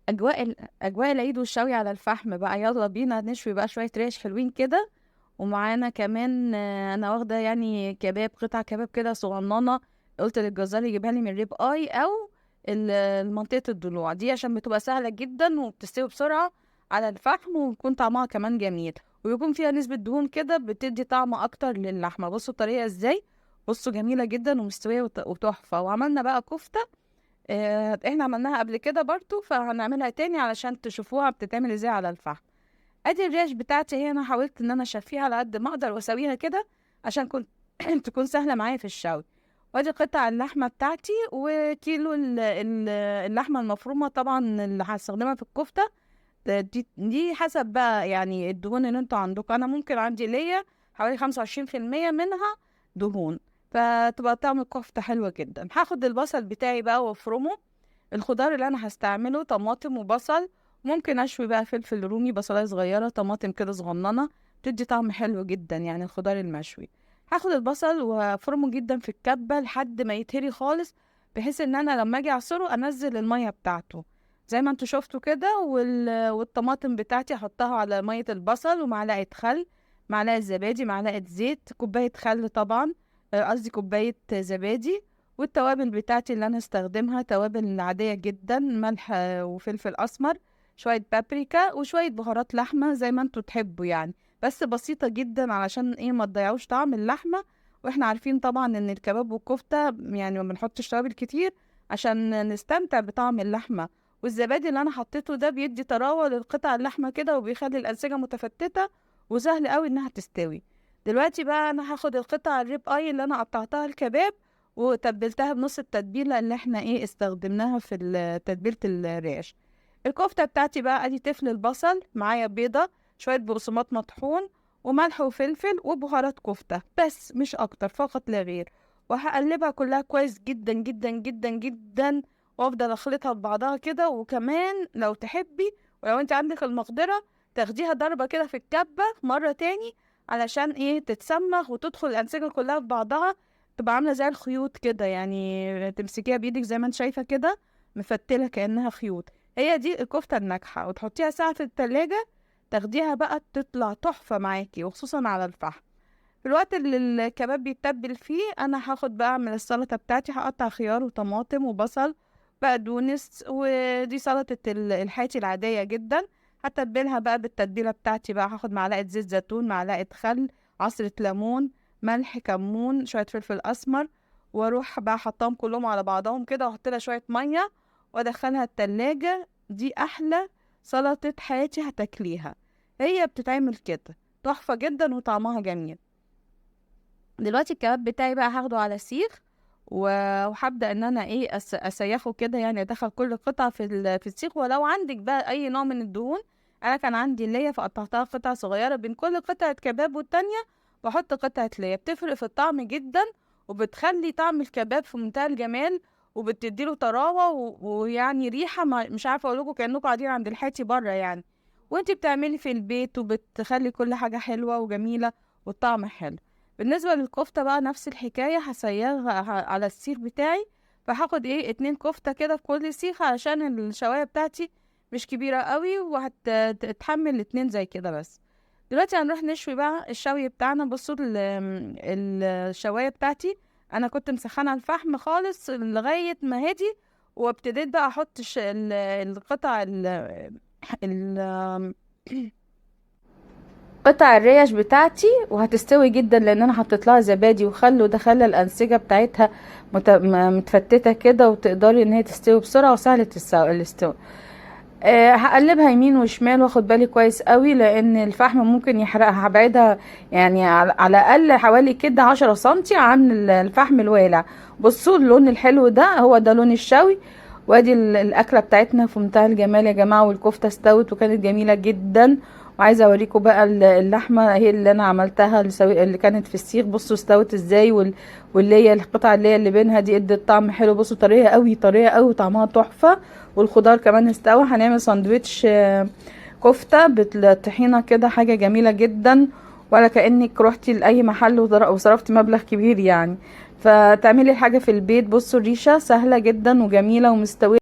اجواء العيد والشوي على الفحم بقى، يلا بينا نشوي بقى شويه ريش حلوين كده. ومعانا كمان انا واخده يعني كباب، قطع كباب كده صغننه. قلت للجزار يجيبها لي من ريب اي او منطقه الضلوع دي، عشان بتبقى سهله جدا وبتستوي بسرعه على الفحم، ويكون طعمها كمان جميل، ويكون فيها نسبه دهون كده بتدي طعم اكتر للحمه. بصوا الطريقه ازاي، بصوا جميله جدا ومستويه وتحفه. وعملنا بقى كفته، احنا عملناها قبل كده برضو، فهنعملها تاني علشان تشوفوها بتتعمل ازاي على الفحم. ادي الريش بتاعتي هي، انا حاولت ان انا اشفيها على قد ما اقدر واسويها كده عشان كنت تكون سهله معايا في الشوي. وادي قطع اللحمه بتاعتي، وكيلو اللحمه المفرومه طبعا اللي هستخدمها في الكفته. دي حسب بقى يعني الدهون اللي انتوا عندكم. انا ممكن عندي ليا حوالي 25% منها دهون، فتبقى طعم الكفته حلوه جدا. هاخد البصل بتاعي بقى وافرمه. الخضار اللي انا هستعمله طماطم وبصل، ممكن اشوي بقى فلفل رومي، بصلايه صغيره، طماطم كده صغننه، تدي طعم حلو جدا يعني الخضار المشوي. هاخد البصل وافرمه جدا في الكبه لحد ما يتهري خالص، بحيث ان انا لما اجي اعصره انزل الميه بتاعته زي ما انتوا شفتوا كده. والطماطم بتاعتي احطها على ميه البصل، ومعلقه خل، معلقه زبادي، معلقه زيت، كوبايه خل طبعا، قصدي كوبايه زبادي. والتوابل بتاعتي اللي انا استخدمها توابل عادية جدا، ملح وفلفل اسمر، شوية بابريكا، وشوية بهارات لحمة زي ما انتوا تحبوا يعني، بس بسيطة جدا علشان ايه ما تضيعوش طعم اللحمة. واحنا عارفين طبعا ان الكباب والكفتة يعني ما بنحطش توابل كتير عشان نستمتع بطعم اللحمة. والزبادي اللي انا حطيته ده بيدي طراوة للقطع اللحمة كده، وبيخلي الأنسجة متفتتة وسهل قوي انها تستوي. دلوقتي بقى انا هاخد القطع الريب اي اللي انا قطعتها الكباب، وتبلتها بنص التتبيلة اللي احنا ايه استخدمناها في تتبيلة الريش. الكفتة بتاعتي بقى ادي تفل البصل، معايا بيضة، شوية بقسماط مطحون، وملح وفلفل وبهارات كفتة، بس مش اكتر، فقط لا غير. وهقلبها كلها كويس جدا جدا جدا جدا، وافضل اخلطها ببعضها كده. وكمان لو تحبي ولو انت عندك المقدرة، تاخديها ضربة كده في الكبة مرة تاني، علشان ايه تتسمخ وتدخل الأنسجة كلها في بعضها، تبقى عاملة زي الخيوط كده يعني، تمسكيها بإيدك زي ما انت شايفة كده، مفتلة كأنها خيوط. هي دي الكفتة الناجحة. وتحطيها ساعة في التلاجة، تاخديها بقى تطلع تحفة معاكي، وخصوصا على الفحم. في الوقت اللي الكباب بيتبل فيه، انا هاخد بقى من السلطة بتاعتي، هقطع خيار وطماطم وبصل، بقدونس. ودي سلطة الحاتي العادية جدا. هتبلها بقى بالتتبيلة بتاعتي بقى، هاخد معلقة زيت زيتون، معلقة خل، عصرة ليمون، ملح، كمون، شوية فلفل أسمر. واروح بقى حطاهم كلهم على بعضهم كده، واحط لها شوية مية، وادخلها التلاجة. دي احلى سلطة حياتي هتاكليها. هي بتتعمل كده تحفة جدا وطعمها جميل. دلوقتي الكباب بتاعي بقى هاخده على سيخ، وهبدأ ان انا ايه اسيخه كده، يعني ادخل كل قطعة في السيخ. ولو عندك بقى اي نوع من الدهون، انا كان عندي ليا فقطعتها قطع صغيرة بين كل قطعة كباب والتانية، واحط قطعة ليا، بتفرق في الطعم جدا، وبتخلي طعم الكباب في منتهى الجمال، وبتديله طراوة ويعني ريحة، مش عارفة اقول لكم كأنكم قاعدين عند الحاتي بره يعني. وانتي بتعملي في البيت، وبتخلي كل حاجة حلوة وجميلة والطعم حلو. بالنسبة للكفتة بقى نفس الحكاية، هسيغها على السيخ بتاعي. فهاخد ايه 2 كفتة كده في كل سيخ، علشان الشواية بتاعتي مش كبيرة قوي، وهتتحمل 2 زي كده بس. دلوقتي هنروح نشوي بقى الشوي بتاعنا. بصوا الشواية بتاعتي انا كنت مسخنة الفحم خالص لغاية ما هدي، وابتديت بقى احط القطع ال قطع الريش بتاعتي، وهتستوي جدا لان انا حطيت لها زبادي وخل، وده خلى الانسجه بتاعتها متفتته كده، وتقدري ان هي تستوي بسرعه وسهله الاستوى. هقلبها يمين وشمال، واخد بالي كويس قوي لان الفحم ممكن يحرقها. هبعدها يعني على الاقل حوالي كده 10 سنتي عن الفحم الوالع. بصوا اللون الحلو ده، هو ده لون الشوي. وادي الاكله بتاعتنا في منتهى الجمال يا جماعه، والكفته استوت وكانت جميله جدا. وعايزه اوريكم بقى اللحمه هي اللي انا عملتها اللي كانت في السيخ. بصوا استوت ازاي، واللي هي القطع اللي بينها دي ادت طعم حلو. بصوا طريه قوي، طريه قوي، طعمها تحفه. والخضار كمان استوى. هنعمل ساندويتش كفته بالطحينه كده، حاجه جميله جدا، ولا كانك روحتي لاي محل وصرفتي مبلغ كبير يعني. فتعملي حاجه في البيت. بصوا الريشه سهله جدا وجميله ومستويه.